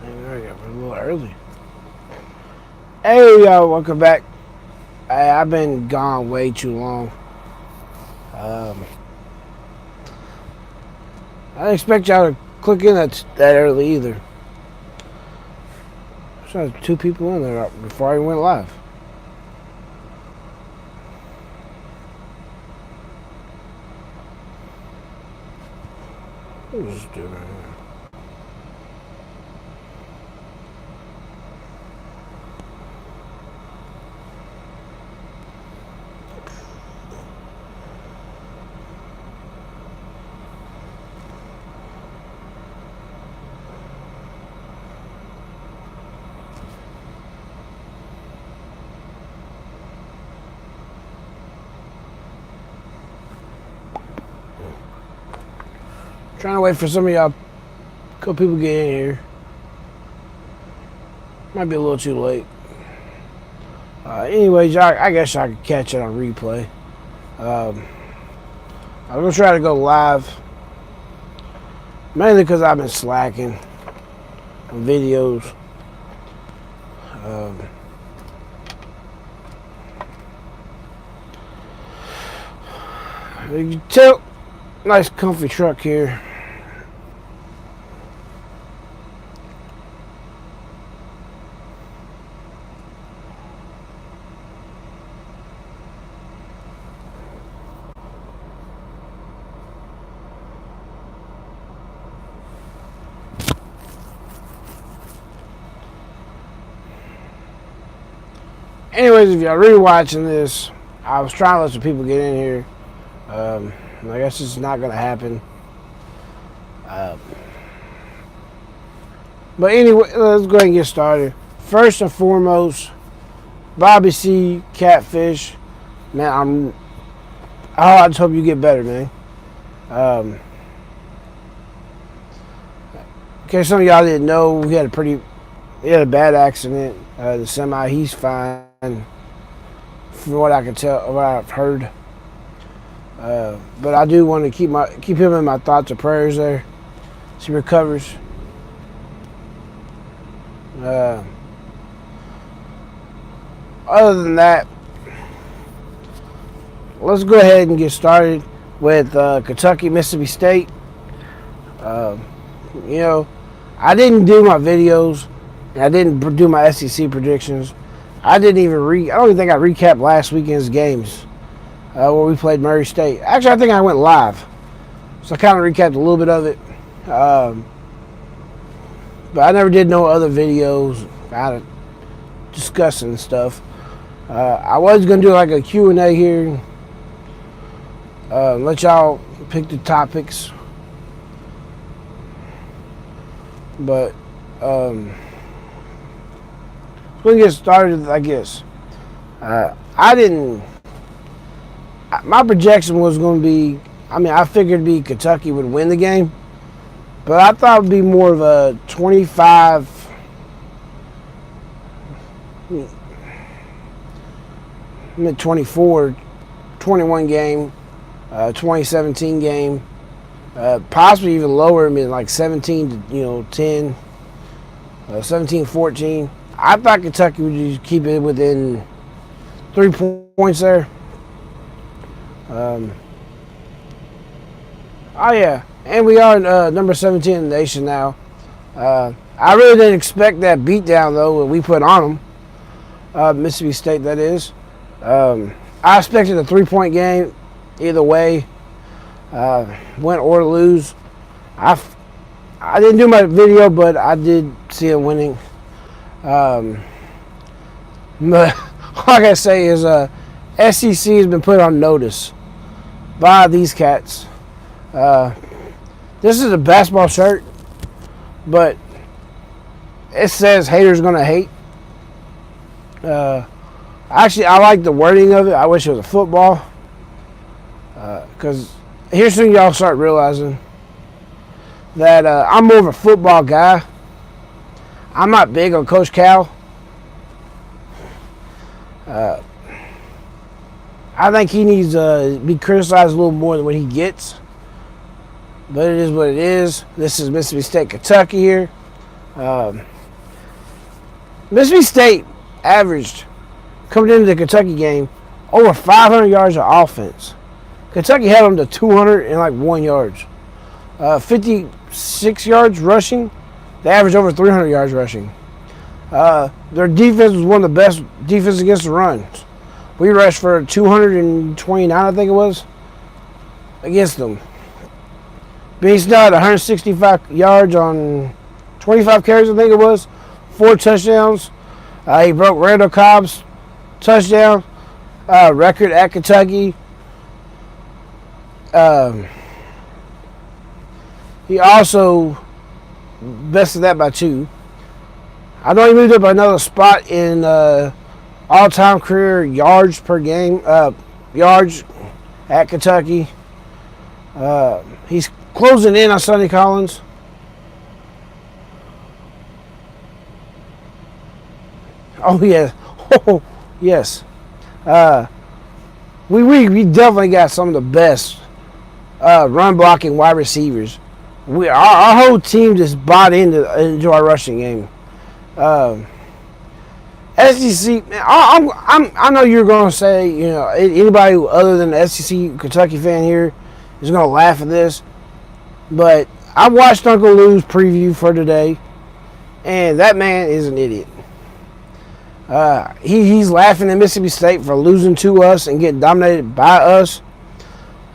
I got a little early. Hey, y'all, welcome back. I've been gone way too long. I didn't expect y'all to click in that early either. There's only 2 people in there before I went live. What is this dude right here? Trying to wait for some of y'all, couple people get in here. Might be a little too late. Anyways, I guess I could catch it on replay. I'm gonna try to go live, mainly because I've been slacking on videos. You can tell, nice comfy truck here. Anyways, if y'all really watching this, I was trying to let some people get in here. I guess it's not going to happen. But anyway, let's go ahead and get started. First and foremost, Bobby C. Catfish. Man, I just hope you get better, man. In case some of y'all didn't know, he had a bad accident. The semi, he's fine. From what I can tell, what I've heard. But I do want to keep him in my thoughts and prayers there. As he recovers. Other than that, let's go ahead and get started with Kentucky, Mississippi State. I didn't do my videos, and I didn't do my SEC predictions. I don't even think I recapped last weekend's games where we played Murray State. Actually, I think I went live, so I kind of recapped a little bit of it. But I never did no other videos kind of discussing stuff. I was going to do like a Q&A here. Let y'all pick the topics. But we're going to get started, I guess. My projection was going to be, I figured it'd be Kentucky would win the game. But I thought it would be more of a 24, 21 game, 2017 game, possibly even lower, like 17 to 10, 17-14. I thought Kentucky would just keep it within 3 points there. Oh yeah, and we are number 17 in the nation now. I really didn't expect that beatdown though that we put on them. Mississippi State, that is. I expected a 3-point game either way, win or lose. I didn't do my video, but I did see it winning. But all I gotta say is SEC has been put on notice by these cats. This is a basketball shirt, but it says haters gonna hate. Actually, I like the wording of it. I wish it was a football. Because here's when y'all start realizing that I'm more of a football guy. I'm not big on Coach Cal. I think he needs to be criticized a little more than what he gets. But it is what it is. This is Mississippi State, Kentucky here. Mississippi State averaged, coming into the Kentucky game, over 500 yards of offense. Kentucky held them to 201 yards. 56 yards rushing. They averaged over 300 yards rushing. Their defense was one of the best defenses against the run. We rushed for 229, I think it was, against them. Beast had 165 yards on 25 carries, I think it was. 4 touchdowns. He broke Randall Cobb's touchdown record at Kentucky. He also bested that by 2. I know he moved up another spot in all-time career yards per game, yards at Kentucky. He's closing in on Sonny Collins. Oh yeah, oh yes. We definitely got some of the best run blocking wide receivers. Our whole team just bought into our rushing game. SEC, I know you're going to say, you know, anybody other than the SEC Kentucky fan here is going to laugh at this, but I watched Uncle Lou's preview for today, and that man is an idiot. He's laughing at Mississippi State for losing to us and getting dominated by us,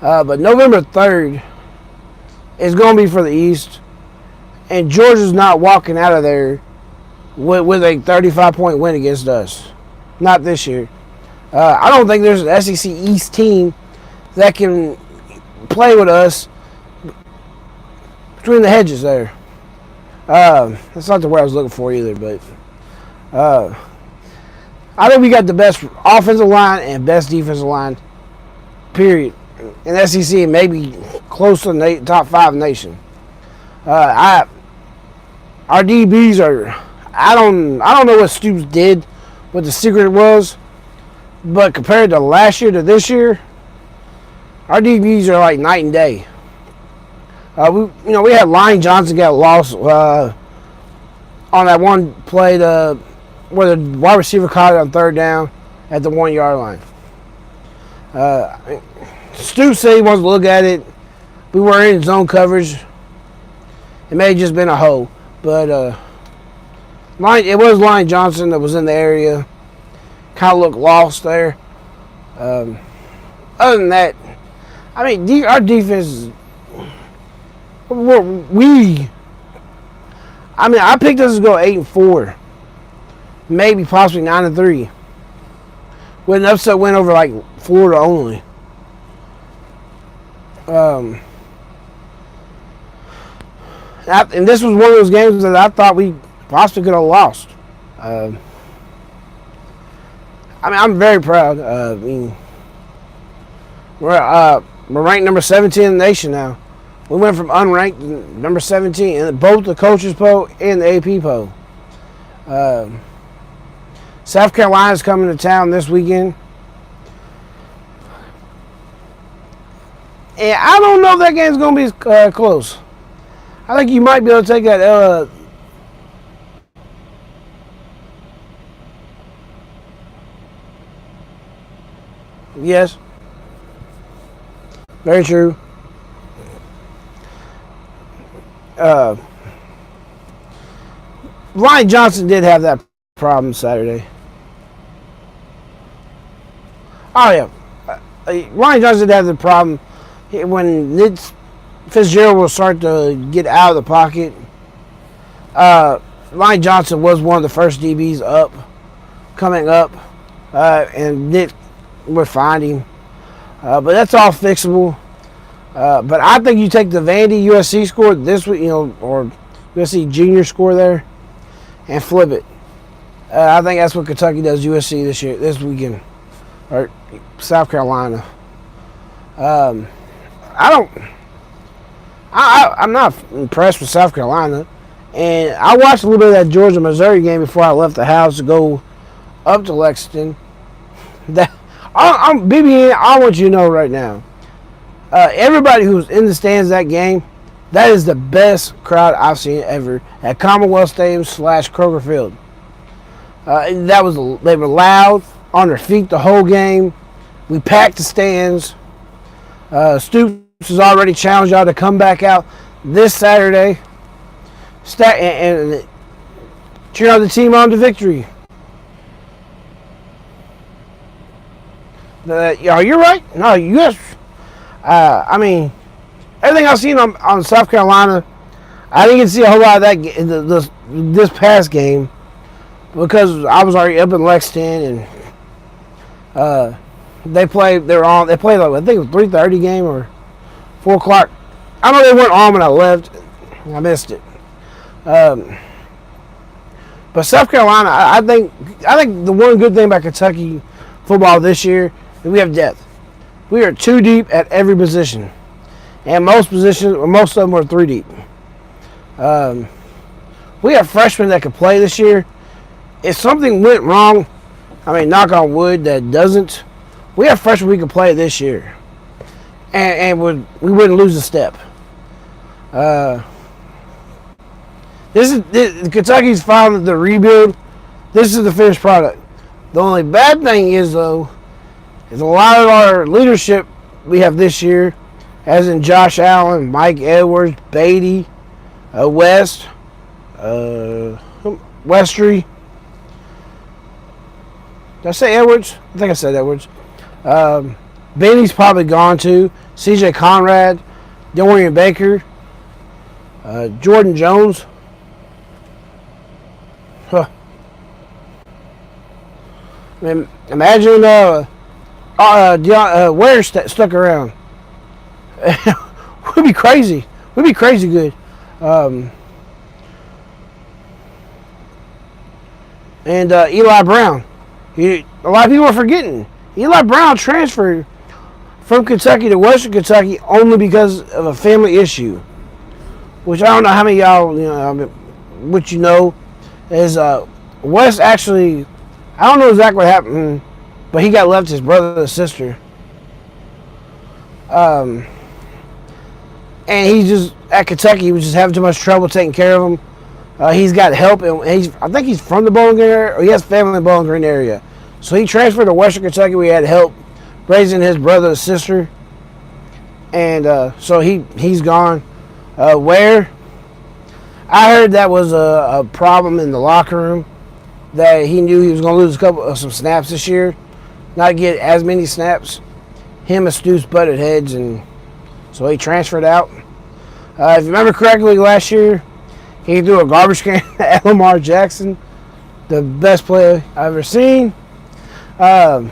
but November 3rd is going to be for the East, and Georgia's not walking out of there with a 35-point win against us. Not this year. I don't think there's an SEC East team that can play with us between the hedges there. That's not the word I was looking for either, but I think we got the best offensive line and best defensive line, period, in the SEC, and maybe close to the top 5 nation. Our DBs are... I don't know what Stoops did, what the secret was, but compared to last year to this year, our DBs are like night and day. We had Lion Johnson get lost on that one play where the wide receiver caught it on 3rd down at the 1-yard line. Stoops said he wants to look at it. We were in zone coverage. It may have just been a hole, but it was Lion Johnson that was in the area. Kind of looked lost there. Other than that, I mean, our defense is... I picked us to go 8-4. Maybe possibly 9-3. With an upset win over like Florida only. And this was one of those games that I thought we possibly could have lost. I'm very proud. We're ranked number 17 in the nation now. We went from unranked to number 17 in both the coaches poll and the AP poll. South Carolina's coming to town this weekend. And I don't know if that game's going to be close. I think you might be able to take that. Yes. Very true. Ryan Johnson did have that problem Saturday. Oh, yeah. Ryan Johnson did have the problem when Nick Fitzgerald will start to get out of the pocket. Ryan Johnson was one of the first DBs coming up, and Nick would find him. But that's all fixable. But I think you take the Vandy USC score this week, or USC junior score there, and flip it. I think that's what Kentucky does USC this weekend, or South Carolina. I'm not impressed with South Carolina, and I watched a little bit of that Georgia-Missouri game before I left the house to go up to Lexington. BBN, I want you to know right now, everybody who was in the stands that game, that is the best crowd I've seen ever at Commonwealth Stadium / Kroger Field. They were loud, on their feet the whole game. We packed the stands. Stoops has already challenged y'all to come back out this Saturday and cheer on the team on to victory. You're right. No, yes. I mean, everything I've seen on South Carolina, I didn't get to see a whole lot of that this past game because I was already up in Lexington and they played. They played like I think it was 3:30 game or 4 o'clock. I know they weren't on when I left. I missed it. But South Carolina, I think the one good thing about Kentucky football this year is we have depth. We are 2 deep at every position, and most of them are 3 deep. We have freshmen that could play this year. If something went wrong, I mean, knock on wood, that doesn't. We have freshmen we can play this year, and we wouldn't lose a step. Kentucky's found the rebuild. This is the finished product. The only bad thing is, though, is a lot of our leadership we have this year, as in Josh Allen, Mike Edwards, Beatty, West, Westry. Did I say Edwards? I think I said Edwards. Benny's probably gone too. CJ Conrad, Dorian Baker, Jordan Jones. I mean, imagine Ware stuck around. We'd be crazy. We'd be crazy good. And Eli Brown. A lot of people are forgetting. Eli Brown transferred from Kentucky to Western Kentucky only because of a family issue. Which I don't know how many of y'all, what you know, is West actually, I don't know exactly what happened, but he got left his brother and sister. And he just, at Kentucky, he was just having too much trouble taking care of him. He's got help, and I think he's from the Bowling Green area, or he has family in the Bowling Green area. So he transferred to Western Kentucky. We had help raising his brother and sister. And so he's gone. Where? I heard that was a problem in the locker room, that he knew he was going to lose some snaps this year, not get as many snaps. Him and Stoops butted heads, and so he transferred out. If you remember correctly, last year he threw a garbage can at Lamar Jackson, the best player I've ever seen. And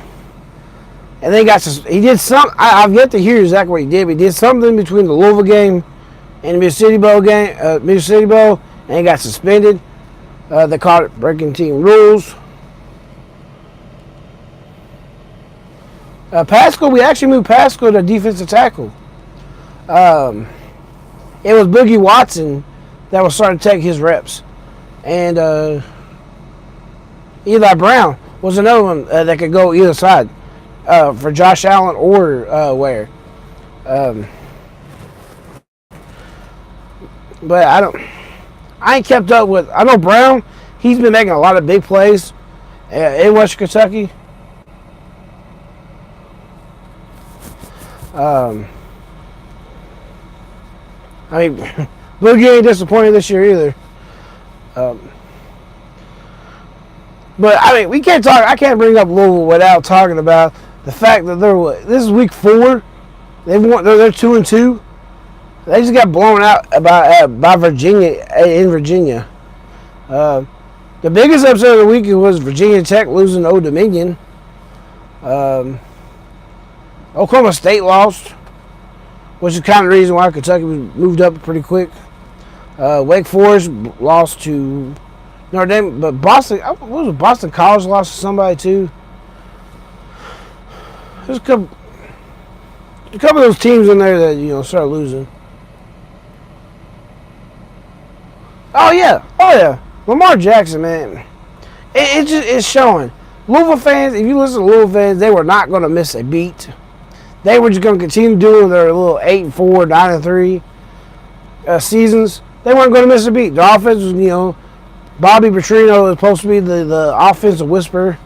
then he did some. I've yet to hear exactly what he did, but he did something between the Louisville game and the Mississippi Bowl game, and he got suspended. They caught it breaking team rules. Pascal, we actually moved Pascal to defensive tackle. It was Boogie Watson that was starting to take his reps, and Eli Brown was another one that could go either side for Josh Allen or Ware. But I ain't kept up with. I know Brown. He's been making a lot of big plays in Western Kentucky. I mean, Boogie ain't disappointed this year either. But I mean, we can't talk. I can't bring up Louisville without talking about the fact that this is week 4. They're 2-2. They just got blown out by Virginia in Virginia. The biggest upset of the week was Virginia Tech losing to Old Dominion. Oklahoma State lost, which is kind of the reason why Kentucky was moved up pretty quick. Wake Forest lost to Notre Dame, but Boston College lost to somebody too. There's a couple of those teams in there that start losing. Oh yeah, Lamar Jackson, man, it's showing. Louisville fans, if you listen to Louisville fans, they were not going to miss a beat. They were just going to continue doing their little 8-4, 9-3 seasons. They weren't going to miss a beat. The offense was, Bobby Petrino is supposed to be the offensive whisperer.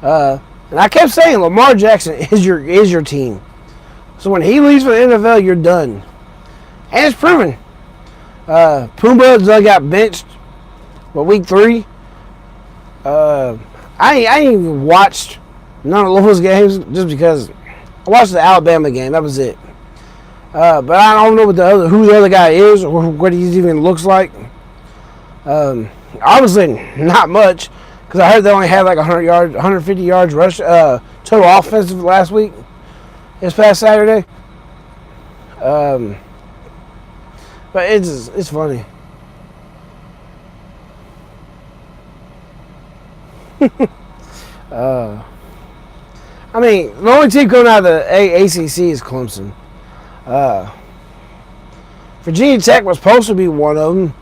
And I kept saying Lamar Jackson is your team. So when he leaves for the NFL, you're done. And it's proven. Pumbaa got benched, but week 3. I ain't even watched none of those games just because I watched the Alabama game. That was it. But I don't know who the other guy is or what he even looks like. Obviously not much, because I heard they only had like 100 yards, 150 yards rush total offensive last week, this past Saturday. But it's funny. I mean, the only team coming out of the ACC is Clemson. Virginia Tech was supposed to be one of them.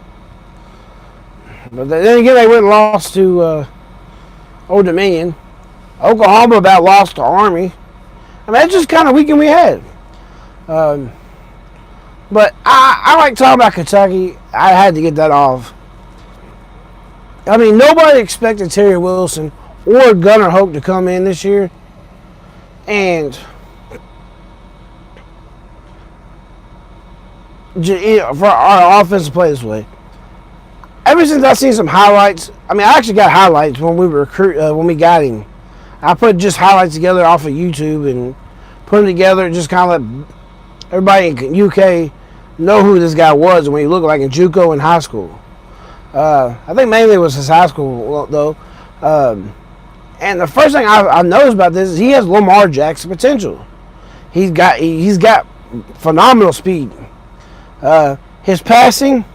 But then again, they went and lost to Old Dominion. Oklahoma about lost to Army. I mean, that's just kind of weekend we had. But I like talking about Kentucky. I had to get that off. I mean, nobody expected Terry Wilson or Gunnar Hoke to come in this year. And for our offense to play this way. Ever since I seen some highlights, I mean, I actually got highlights when we when we got him. I put just highlights together off of YouTube and put them together, just kind of let everybody in UK know who this guy was and what he looked like in JUCO and high school. I think mainly it was his high school though. And the first thing I noticed about this is he has Lamar Jackson potential. He's got phenomenal speed. His passing,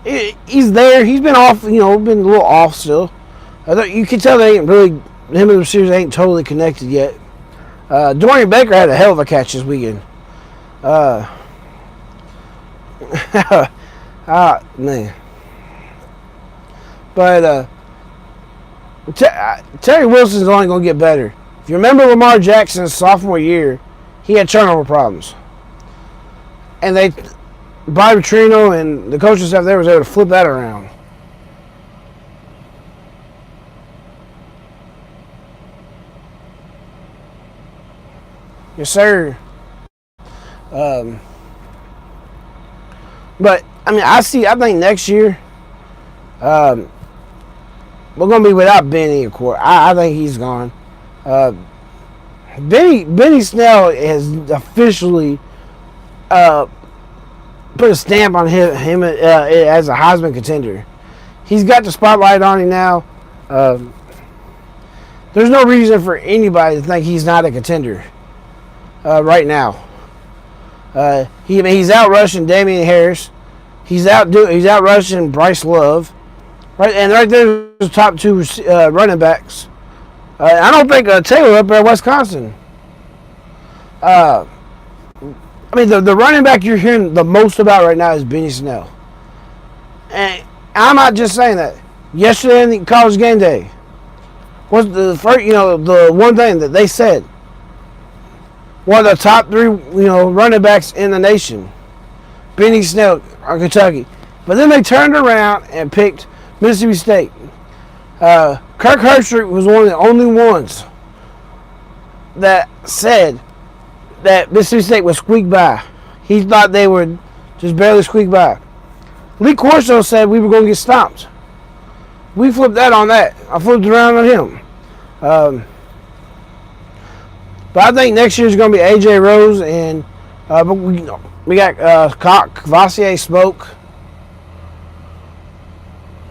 he's there. He's been off, been a little off still. You can tell they ain't really, him and the receivers ain't totally connected yet. Dorian Baker had a hell of a catch this weekend. Man. But Terry Wilson's only going to get better. If you remember Lamar Jackson's sophomore year, he had turnover problems. And Bobby Petrino and the coaching staff there was able to flip that around. Yes, sir. But I mean, I think next year, we're gonna be without Benny, of course. I think he's gone. Benny Snell has officially put a stamp on him as a Heisman contender. He's got the spotlight on him now. There's no reason for anybody to think he's not a contender right now. He's out rushing Damian Harris. He's out rushing Bryce Love. Right, and right there's the top 2 running backs. I don't think Taylor up there at Wisconsin. I mean, the running back you're hearing the most about right now is Benny Snell. And I'm not just saying that. Yesterday in the College Game Day was the first, the one thing that they said. One of the top 3, running backs in the nation. Benny Snell of Kentucky. But then they turned around and picked Mississippi State. Kirk Herbstreit was one of the only ones that said that Mississippi State would squeak by. He thought they would just barely squeak by. Lee Corso said we were going to get stomped. We flipped that on that. I flipped around on him. But I think next year is going to be A.J. Rose and we got Kvassier Smoke.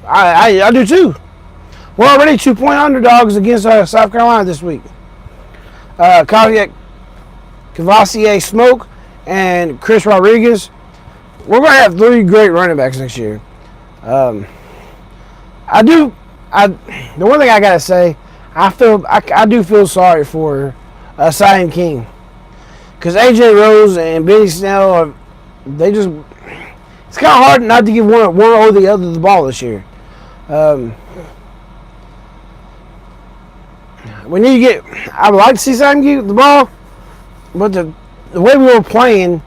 I do too. We're already 2-point underdogs against South Carolina this week. Kvassier Smoke and Chris Rodriguez. We're going to have 3 great running backs next year. The one thing I got to say, I do feel sorry for Sion King. Because A.J. Rose and Benny Snell, it's kind of hard not to give one or the other the ball this year. I would like to see Sion get the ball, but the way we were playing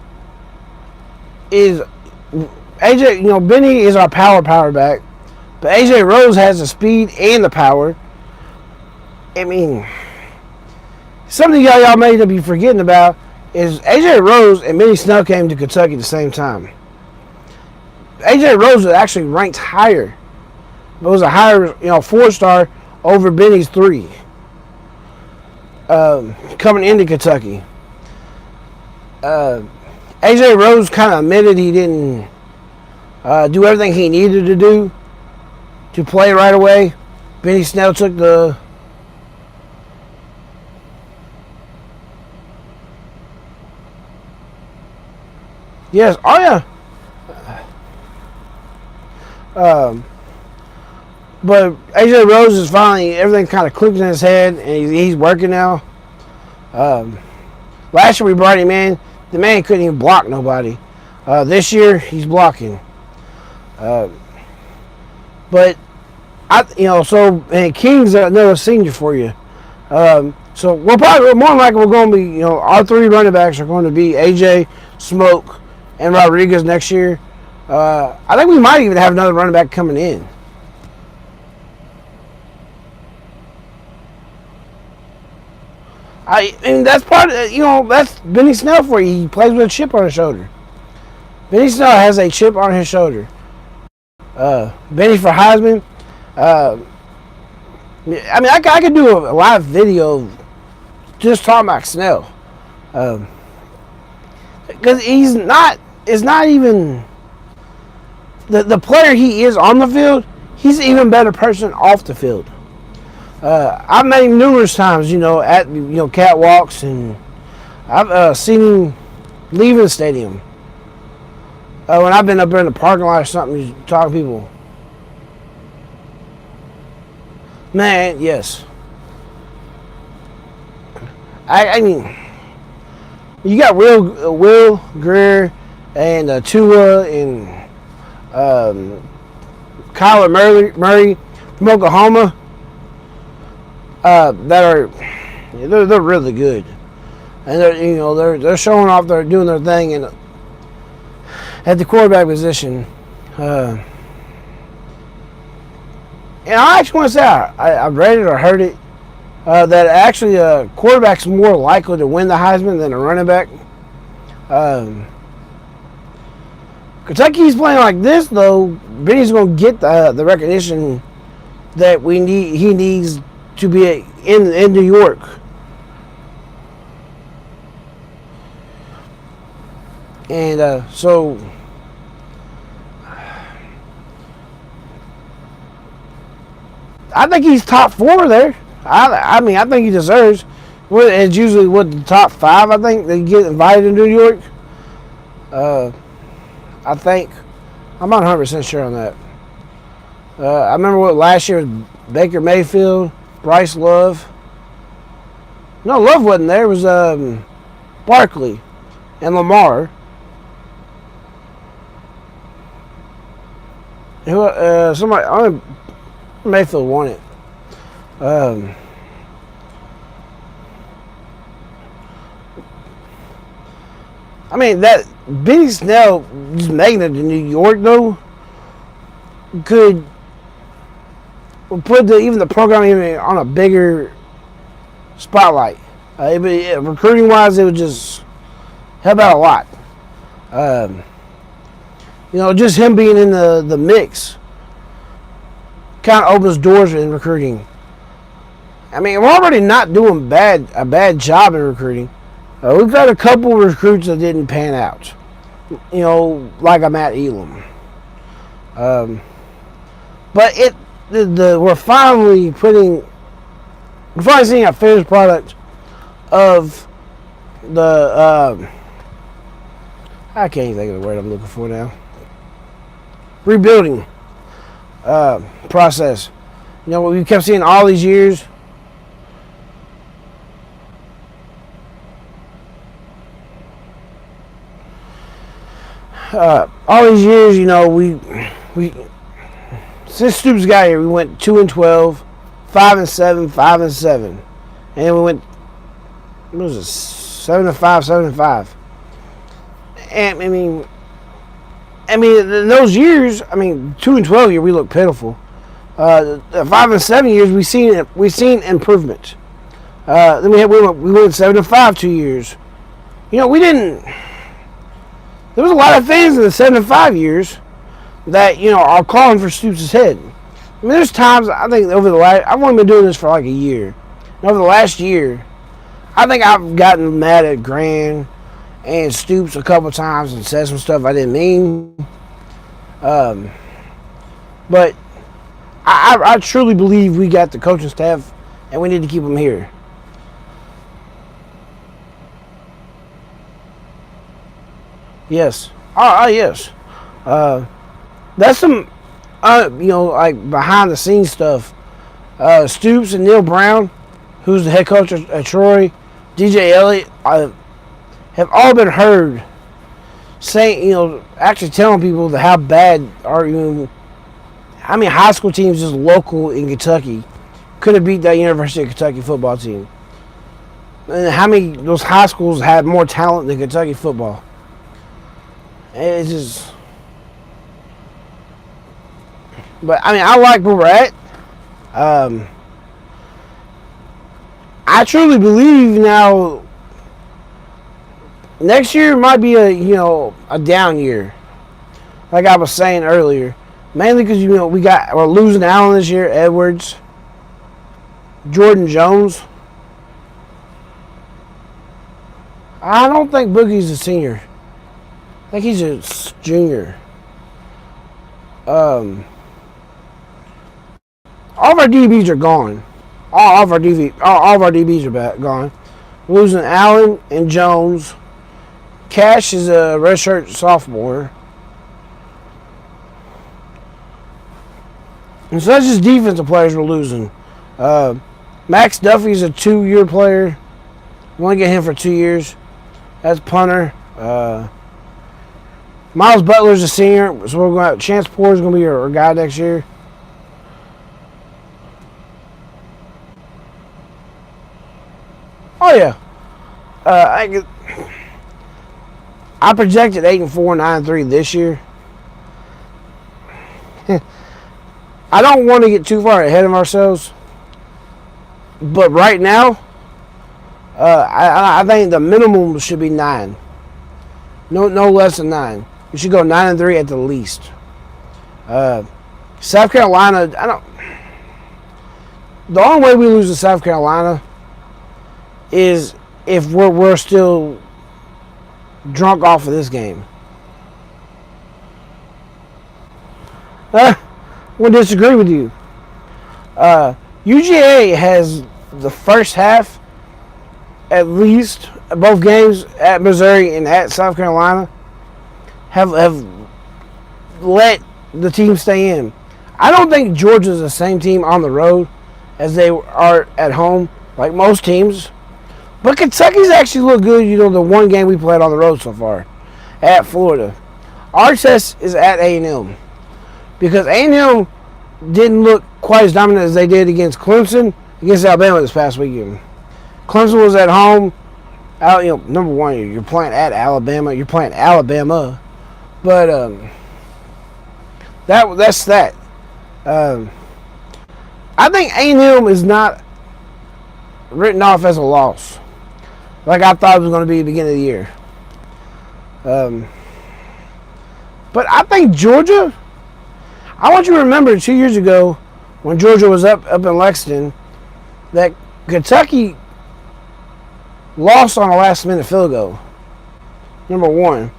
is AJ, Benny is our power back. But AJ Rose has the speed and the power. I mean, something y'all may be forgetting about is AJ Rose and Benny Snell came to Kentucky at the same time. AJ Rose was actually ranked higher. It was a higher, 4-star over Benny's 3 coming into Kentucky. AJ Rose kind of admitted he didn't do everything he needed to do to play right away. Benny Snell took the yes, oh yeah. But AJ Rose is finally, everything kind of clicked in his head, and he's working now. Last year we brought him in, the man couldn't even block nobody. This year he's blocking. But and King's another senior for you. So we're probably more likely we're going to be, our 3 running backs are going to be AJ, Smoke, and Rodriguez next year. I think we might even have another running back coming in. I mean, that's part of, that's Benny Snell for you. He plays with a chip on his shoulder. Benny Snell has a chip on his shoulder. Benny for Heisman. I mean, I could do a live video just talking about Snell. Because it's not even the player he is on the field, he's an even better person off the field. I've met him numerous times, at catwalks, and I've seen him leaving the stadium. When I've been up there in the parking lot or something, he's talking to people. Man, yes. I mean, you got Will Greer and Tua and Kyler Murray from Oklahoma. That are they're really good, and they're showing off, they're doing their thing, and at the quarterback position. And I actually want to say I read it or heard it that actually a quarterback's more likely to win the Heisman than a running back. Kentucky's playing like this though. Benny's going to get the recognition that he needs to be in New York. And so I think he's top 4 there. I mean, I think he deserves. It's usually the top 5. I think they get invited to New York. I think I'm not 100% sure on that. I remember last year was Baker Mayfield, Bryce Love. No, Love wasn't there. It was Barkley and Lamar. Somebody, Mayfield won it. I mean, that Benny Snell just making it to New York though could put even the program even on a bigger spotlight. Recruiting wise, it would just help out a lot. Just him being in the mix kind of opens doors in recruiting. I mean, we're already not doing a bad job in recruiting. We've had a couple of recruits that didn't pan out. Like a Matt Elam. But we're finally seeing a finished product of the I can't even think of the word I'm looking for now. Rebuilding process. We kept seeing all these years. All these years, we since Stoops got here, we went 2-12, 5-7, 5-7, and then we went 7-5, 7-5. And I mean, in those years, 2-12 year we looked pitiful. The 5 and 7 years we've seen improvement. Then we went 7-5 2 years. We didn't. There was a lot of things in the 7-5 years that are calling for Stoops' head. I mean, there's times I think I've only been doing this for like a year. And over the last year, I think I've gotten mad at Gran and Stoops a couple times and said some stuff I didn't mean. But I truly believe we got the coaching staff and we need to keep them here. Yes. Oh yes. That's some, like behind the scenes stuff. Stoops and Neil Brown, who's the head coach at Troy, DJ Elliott, have all been heard saying, actually telling people how bad how many high school teams just local in Kentucky could have beat that University of Kentucky football team. And how many those high schools had more talent than Kentucky football. It's just... But, I like where we're at. I truly believe now next year might be a down year. Like I was saying earlier. Mainly because, we're losing Allen this year, Edwards, Jordan Jones. I don't think Boogie's a senior. I think he's a junior. All of our DBs are gone. All of our DBs are gone. We're losing Allen and Jones. Cash is a redshirt sophomore. And so that's just defensive players we're losing. Max Duffy's a 2-year player. We want to get him for 2 years. That's punter. Miles Butler's a senior, so we're going to Chance Poore is going to be our guy next year. Oh yeah. I projected 8-4, 9-3 this year. I don't want to get too far ahead of ourselves, but right now, I think the minimum should be 9. No less than 9. We should go 9-3 at the least. South Carolina, the only way we lose to South Carolina is if we're still drunk off of this game. I would disagree with you. UGA has the first half, at least, both games at Missouri and at South Carolina, have let the team stay in. I don't think Georgia's the same team on the road as they are at home, like most teams. But Kentucky's actually looked good, the one game we played on the road so far, at Florida. Our test is at A&M. Because A&M didn't look quite as dominant as they did against Clemson, against Alabama this past weekend. Clemson was at home. Number one, you're playing at Alabama. You're playing Alabama. But that's that. I think A&M is not written off as a loss, like I thought it was going to be at the beginning of the year. But I think Georgia... I want you to remember 2 years ago when Georgia was up in Lexington that Kentucky lost on a last-minute field goal. Number one.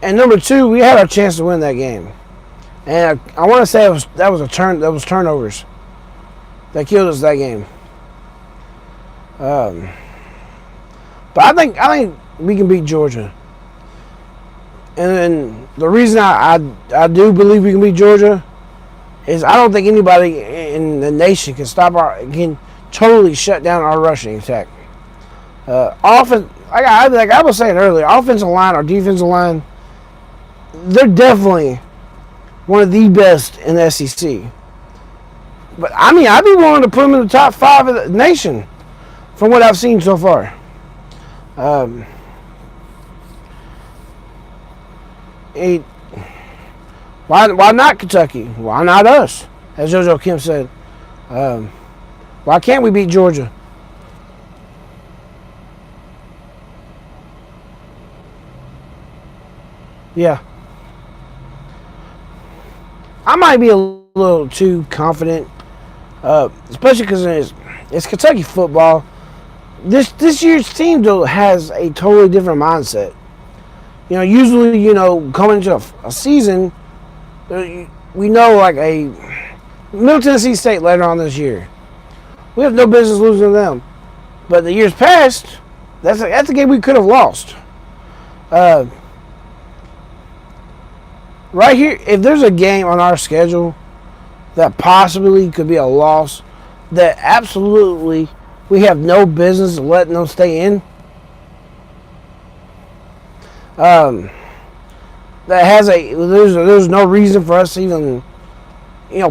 And number two, we had our chance to win that game. And I want to say that was turnovers that killed us that game. But I think we can beat Georgia. And the reason I do believe we can beat Georgia is I don't think anybody in the nation can can totally shut down our rushing attack. Offense, like I was saying earlier, offensive line, our defensive line, they're definitely one of the best in the SEC. But I'd be willing to put them in the top 5 of the nation from what I've seen so far. Why not Kentucky? Why not us? as JoJo Kim said, why can't we beat Georgia? Yeah. I might be a little too confident, especially because it's Kentucky football. This year's team, though, has a totally different mindset. Usually, coming into a season, we know like a Middle Tennessee State later on this year. We have no business losing to them. But the years past, that's a game we could have lost. Right here, if there's a game on our schedule that possibly could be a loss, that absolutely we have no business letting them stay in, that has there's no reason for us to even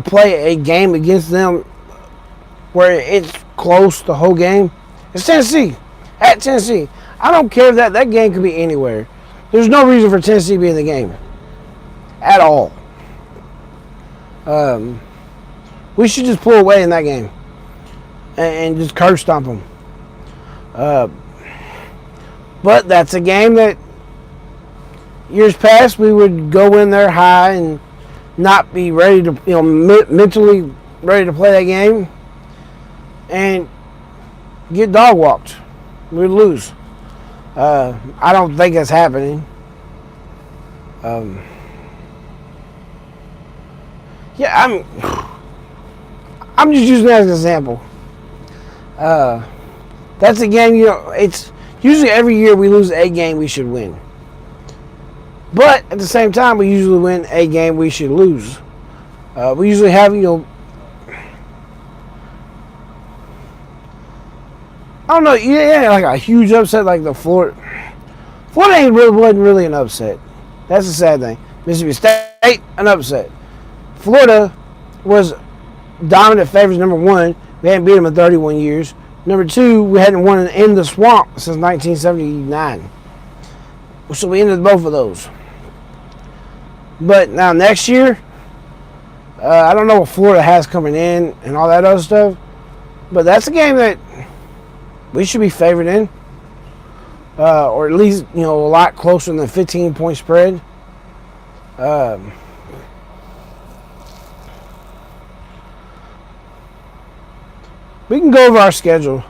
play a game against them where it's close the whole game. It's Tennessee, at Tennessee. I don't care if that game could be anywhere. There's no reason for Tennessee to be in the game at all. We should just pull away in that game and just curb stomp them. But that's a game that years past we would go in there high and not be ready to, mentally ready to play that game and get dog walked. We'd lose. I don't think that's happening. Yeah, I'm just using that as an example. That's a game, it's usually every year we lose a game we should win. But at the same time, we usually win a game we should lose. We usually have, I don't know, like a huge upset like the Florida. Florida wasn't really an upset. That's the sad thing. Mississippi State, an upset. Florida was dominant favorites, number one. We hadn't beat them in 31 years. Number two, we hadn't won in the swamp since 1979. So we ended both of those. But now next year, I don't know what Florida has coming in and all that other stuff. But that's a game that we should be favored in. Or at least, a lot closer than the 15-point spread. We can go over our schedule.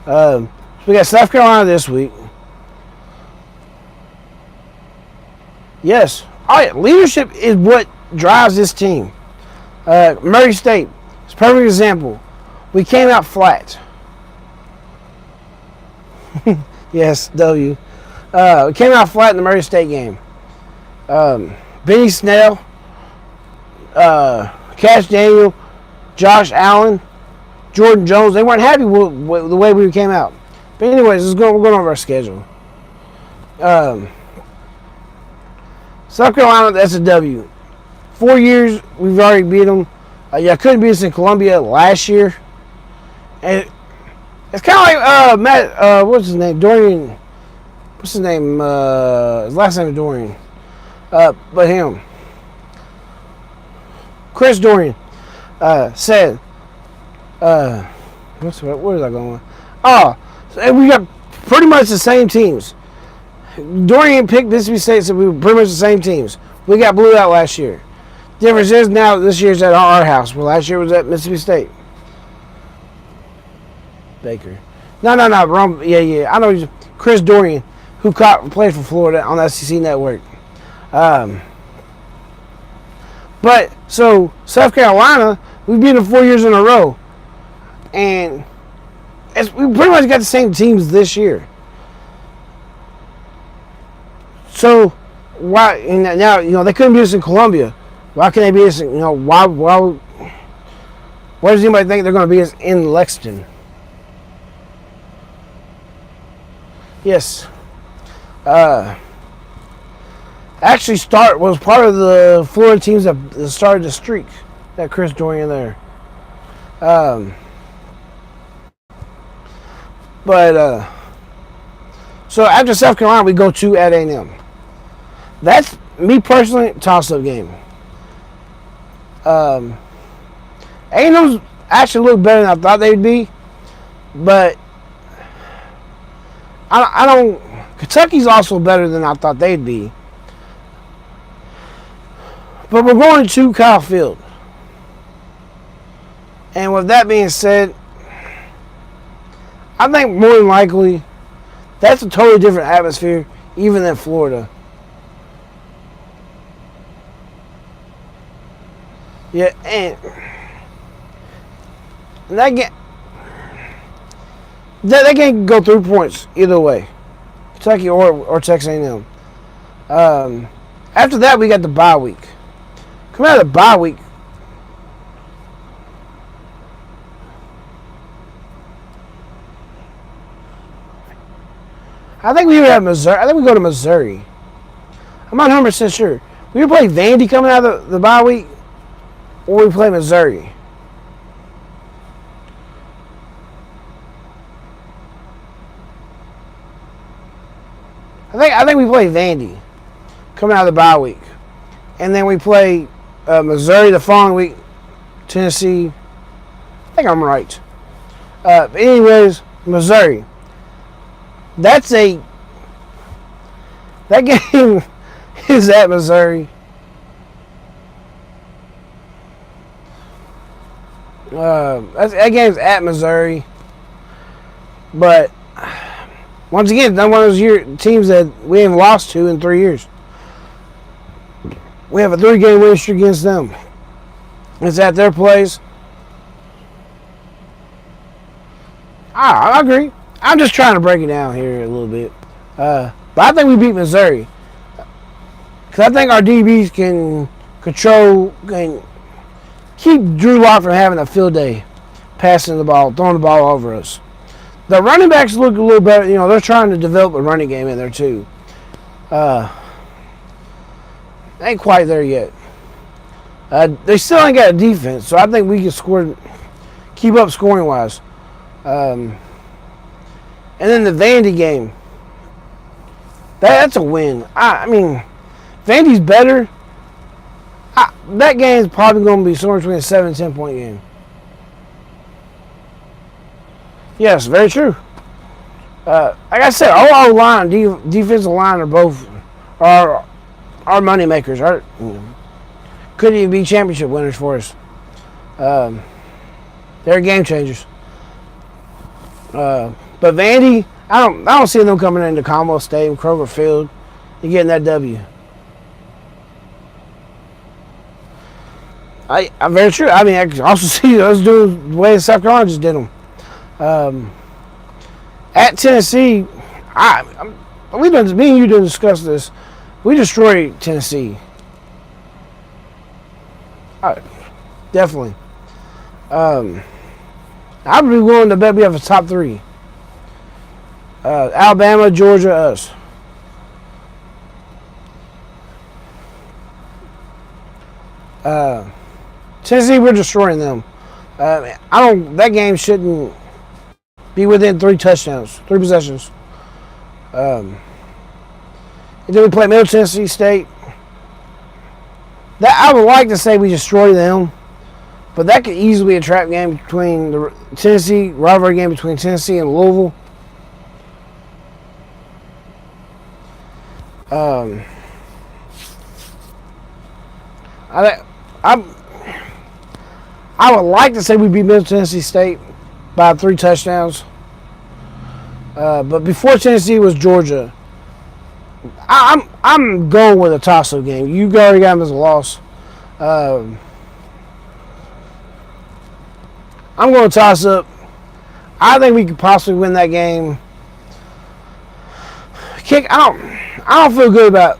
We got South Carolina this week. Yes. Oh, yeah. Leadership is what drives this team. Murray State. It's a perfect example. We came out flat. Yes, W. We came out flat in the Murray State game. Benny Snell, Cash Daniel, Josh Allen, Jordan Jones, they weren't happy with the way we came out. But anyways, we're going over our schedule. South Carolina, that's a W. 4 years, we've already beat them. I couldn't beat us in Columbia last year. And it's kind of like Matt, what's his name? Dorian. What's his name? His last name is Dorian. But him. Chris Dorian said, where is I going? Oh, so we got pretty much the same teams. Dorian picked Mississippi State, so we were pretty much the same teams. We got blew out last year. Difference is now this year's at our house. Well, last year was at Mississippi State. Baker. No, wrong. Yeah. I know Chris Dorian, who played for Florida on the SEC Network. But so South Carolina, we've beat them 4 years in a row, and we pretty much got the same teams this year. So why? And now they couldn't beat us in Columbia. Why can they beat us? Why does anybody think they're going to beat us in Lexington? Yes. Actually, was part of the Florida teams that started the streak. That Chris Dorian there. So after South Carolina, we go to at A&M. That's me personally, toss-up game. A&M's actually look better than I thought they'd be, but I don't. Kentucky's also better than I thought they'd be. But we're going to Kyle Field. And with that being said, I think more than likely that's a totally different atmosphere, even than Florida. Yeah, and that game can go 3 points either way, Kentucky or Texas A&M. After that, we got the bye week. Coming out of the bye week, I think we have Missouri. I think we go to Missouri. I'm not 100% sure. We play Vandy coming out of the bye week, or we play Missouri. I think we play Vandy coming out of the bye week, and then we play Missouri the following week. Tennessee. I think I'm right. Anyways, Missouri. That game is at Missouri. That game's at Missouri. But once again, it's not one of those teams that we haven't lost to in 3 years. We have a 3-game win streak against them. It's at their place. I agree. I'm just trying to break it down here a little bit. But I think we beat Missouri. Because I think our DBs can keep Drew Lock from having a field day passing the ball, throwing the ball over us. The running backs look a little better. You know, they're trying to develop a running game in there too. Ain't quite there yet. They still ain't got a defense, so I think we can keep up scoring wise. And then the Vandy game. That's a win. I mean, Vandy's better. That game is probably going to be somewhere between a 7 and 10 point game. Yes, very true. Like I said, our line, defensive line, are both our money makers. Could even be championship winners for us. They're game changers. But Vandy, I don't see them coming into Commonwealth Stadium, Kroger Field, and getting that W. I'm very true. I mean, I can also see us doing the way South Carolina just did them. At Tennessee, me and you didn't discuss this. We destroyed Tennessee. Definitely. I'd be willing to bet we have a top 3. Alabama, Georgia, us. Tennessee, we're destroying them. That game shouldn't be within 3 touchdowns, 3 possessions. And then we play Middle Tennessee State. I would like to say we destroy them, but that could easily be a trap game between the rivalry game between Tennessee and Louisville. I would like to say we beat Middle Tennessee State by 3 touchdowns. But before Tennessee was Georgia. I'm going with a toss-up game. You already got them as a loss. I'm going to toss up. I think we could possibly win that game. I don't feel good about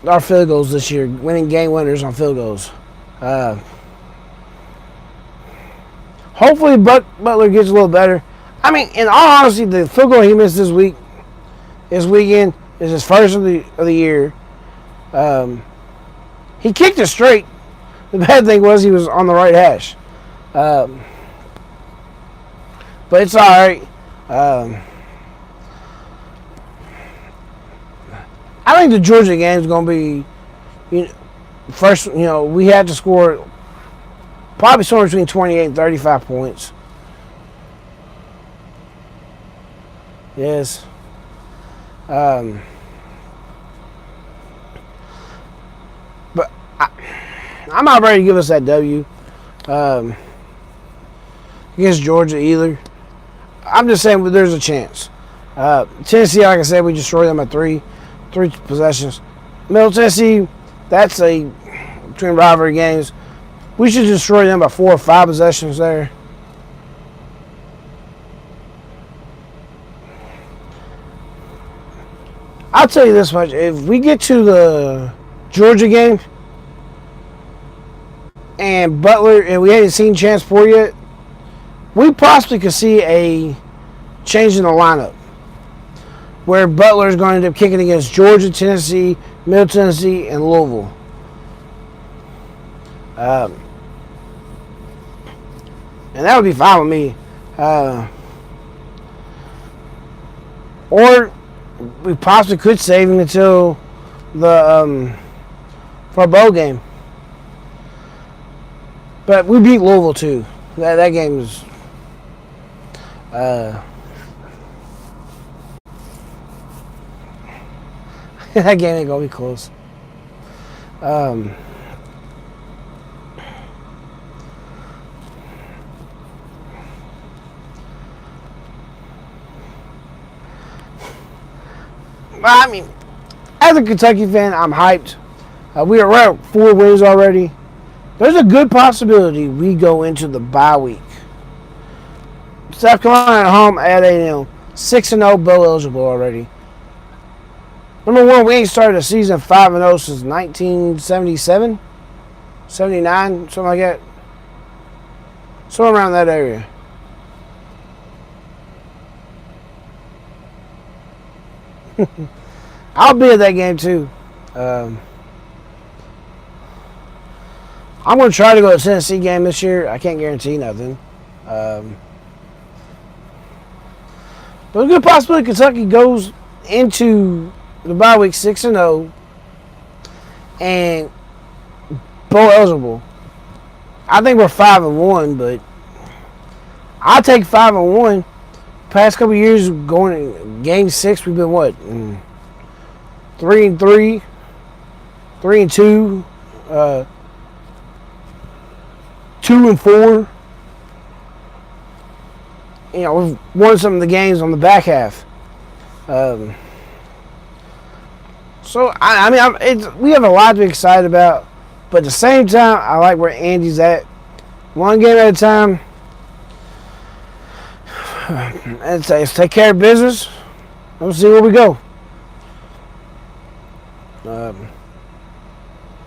our field goals this year, winning game winners on field goals. Hopefully Butler gets a little better. I mean, in all honesty, the field goal he missed this weekend, is his first of the year. He kicked it straight. The bad thing was he was on the right hash. But it's all right. I think the Georgia game is going to be, first. We had to score Probably somewhere between 28 and 35 points. Yes. But I'm not ready to give us that W against Georgia either. I'm just saying there's a chance. Tennessee, like I said, we destroyed them at three possessions. Middle Tennessee, that's a between rivalry games. We should destroy them by 4 or 5 possessions there. I'll tell you this much: if we get to the Georgia game and Butler, and we haven't seen Chance Poor yet, we possibly could see a change in the lineup where Butler is going to end up kicking against Georgia, Tennessee, Middle Tennessee, and Louisville. And that would be fine with me. Or we possibly could save him until the for a bowl game. But we beat Louisville too. That game is that game ain't gonna be close. I mean, as a Kentucky fan, I'm hyped. We're at 4 wins already. There's a good possibility we go into the bye week. South Carolina at home at A&M, 6-0, bowl eligible already. Number one, we ain't started a season 5-0 since 1977, 79, something like that. Somewhere around that area. I'll be at that game too. I'm going to try to go to the Tennessee game this year. I can't guarantee nothing. But a good possibility Kentucky goes into the bye week 6-0 and bowl eligible. I think we're 5-1, but I'll take 5-1. Past couple years going in game 6, we've been what? 3-3, 3-2, 2-4. You know, we've won some of the games on the back half. So I mean, we have a lot to be excited about, but at the same time, I like where Andy's at. One game at a time. Let's take care of business. Let's see where we go.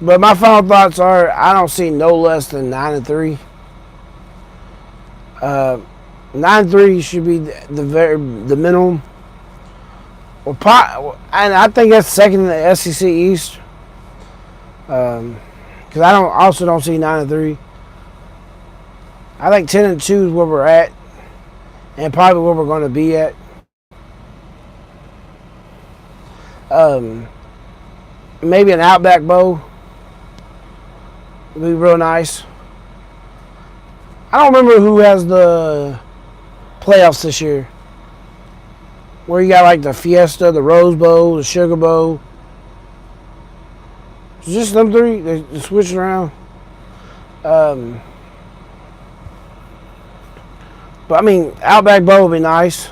But my final thoughts are: I don't see no less than 9-3. 9-3 should be the minimum. And I think that's second in the SEC East. Because I also don't see 9-3. I think 10-2 is where we're at, and probably where we're going to be at. Maybe an Outback Bowl would be real nice. I don't remember who has the playoffs this year. Where you got like the Fiesta, the Rose Bowl, the Sugar Bowl. It's just them three. They're switching around. But I mean, Outback Bowl would be nice.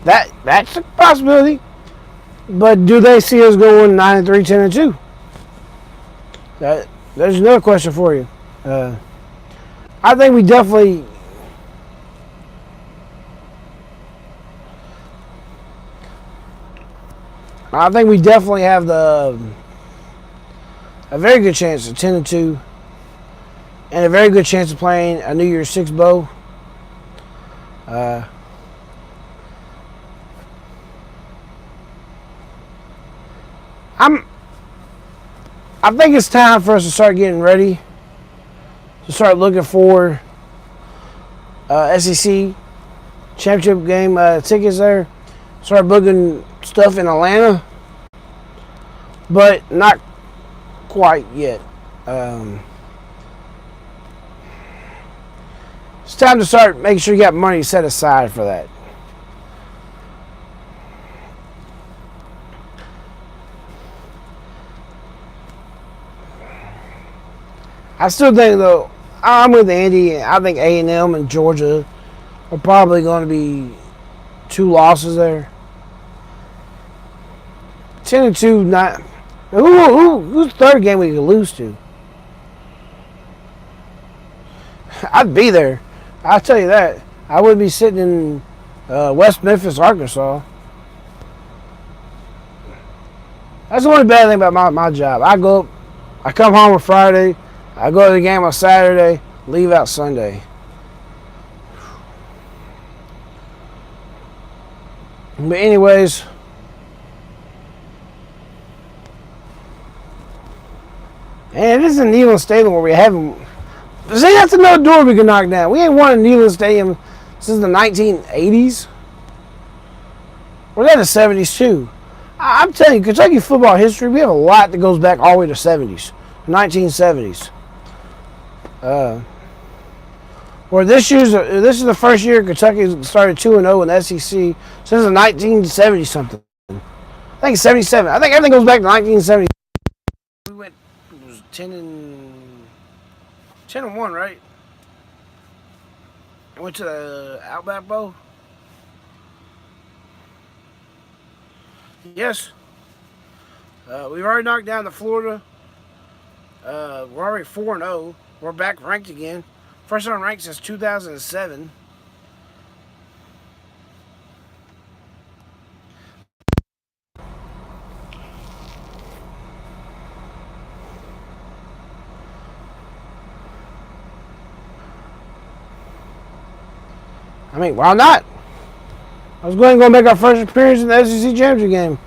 That's a possibility. But do they see us going 9-3, 10-2? There's another question for you. I think we definitely. I think we definitely have a very good chance of 10-2, and a very good chance of playing a New Year's Six bowl. I think it's time for us to start getting ready, to start looking for SEC championship game tickets there. Start booking stuff in Atlanta, but not quite yet. Um, it's time to start making sure you got money set aside for that. I still think, though, I'm with Andy. I think A&M and Georgia are probably going to be 2 losses there. 10-2, not. Who's the third game we could lose to? I'd be there. I'll tell you that. I would be sitting in West Memphis, Arkansas. That's the only bad thing about my job. I come home on Friday, I go to the game on Saturday, leave out Sunday. But anyways, and this is a Neyland Stadium where we haven't. See, that's another door we can knock down. We ain't won a Neyland Stadium since the 1980s. We're in the 70s too. I'm telling you, Kentucky football history, we have a lot that goes back all the way to 70s, 1970s. Where this is the first year Kentucky started 2-0 in the SEC since the 1970 something. I think 77. I think everything goes back to 1970. We went, it was 10-1, right? I went to the Outback Bowl. Yes. We've already knocked down the Florida. We're already 4-0. We're back ranked again. First unranked since 2007. I mean, why not? I was going to go make our first appearance in the SEC Championship game.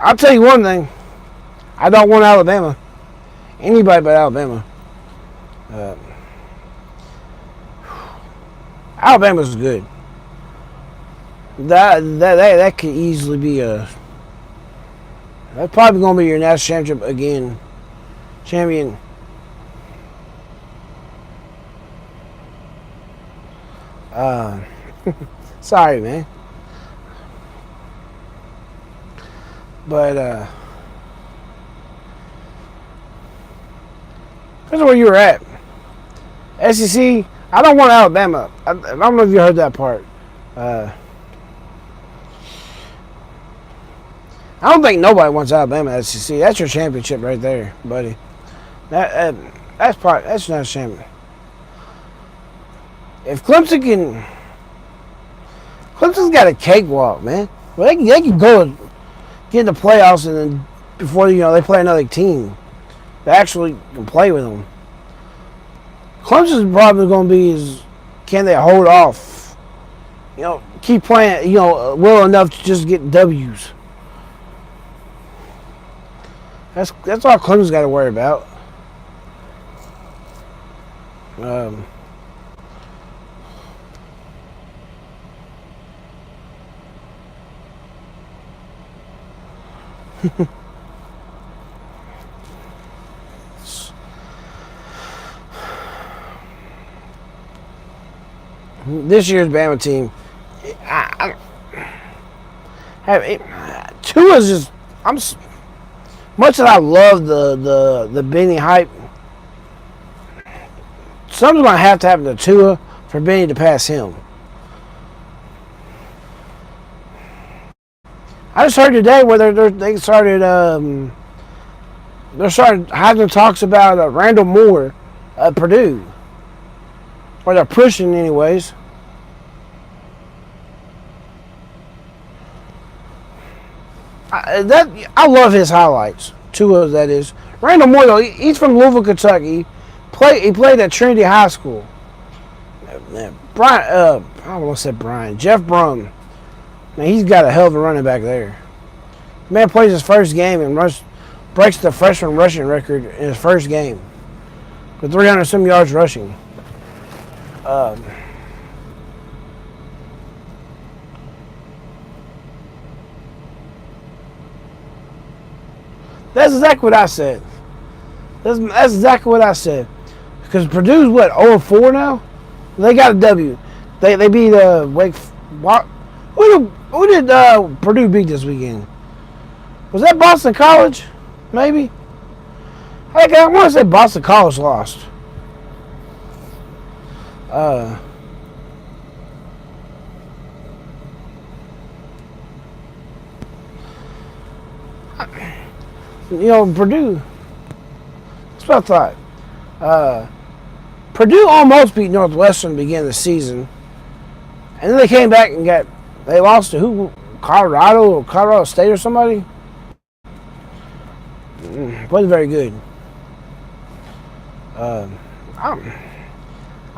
I'll tell you one thing. I don't want Alabama. Anybody but Alabama. Alabama's good. That could easily be a. That's probably going to be your national championship again. Champion. Sorry, man. But that's where you were at. SEC. I don't want Alabama. I don't know if you heard that part. I don't think nobody wants Alabama SEC. That's your championship right there, buddy. That's not a champion. If Clemson's got a cakewalk, man. Well, they can go and get in the playoffs, and then before they play another team, they actually can play with them. Clemson's probably going to be can they hold off? Keep playing. Well enough to just get W's. That's all Clemson's got to worry about. This year's Bama team, Tua's just. Much as I love the Benny hype, something's gonna have to happen to Tua for Benny to pass him. I just heard today where they started having talks about Randall Moore at Purdue, or they're pushing anyways. I love his highlights. Tua, that is. Randall Moore, though, he's from Louisville, Kentucky. He played at Trinity High School. I almost said Brian. Jeff Brum. Man, he's got a hell of a running back there. Man plays his first game and breaks the freshman rushing record in his first game with 300-some yards rushing. That's exactly what I said. That's exactly what I said. Because Purdue's what, 0-4 now? They got a W. They beat Wake. What? Who did Purdue beat this weekend? Was that Boston College? Maybe. I want to say Boston College lost. Purdue. That's what I thought. Purdue almost beat Northwestern at the beginning of the season. And then they came back and they lost to who? Colorado State or somebody? Wasn't very good. I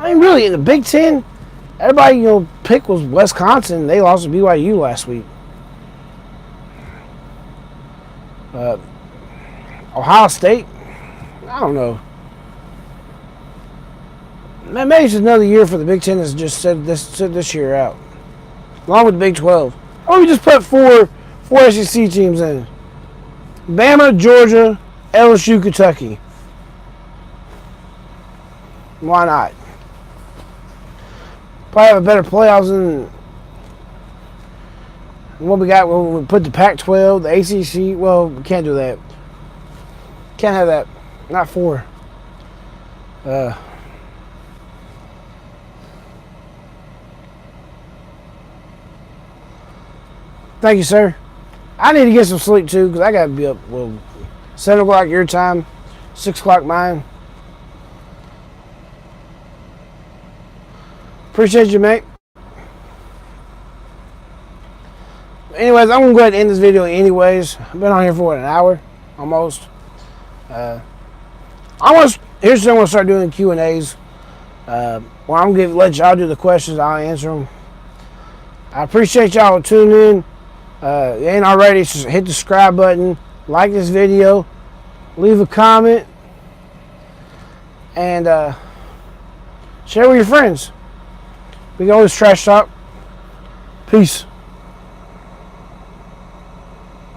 mean, really, in the Big Ten, everybody, pick was Wisconsin. They lost to BYU last week. Ohio State, I don't know. Maybe it's another year for the Big Ten that's just sit this year out, along with the Big 12. Or we just put four SEC teams in: Bama, Georgia, LSU, Kentucky. Why not? Probably have a better playoffs than what we got when we put the Pac-12, the ACC. Well, we can't do that. Can't have that. Not four. Thank you, sir. I need to get some sleep too because I got to be up 7 o'clock your time, 6 o'clock mine. Appreciate you, mate. Anyways, I'm going to go ahead and end this video anyways. I've been on here for an hour, almost. Here's something I'm going to start doing Q&As. Where I'm going to let y'all do the questions. I'll answer them. I appreciate y'all tuning in. If you ain't already, just hit the subscribe button. Like this video. Leave a comment. And share with your friends. We can always trash talk. Peace.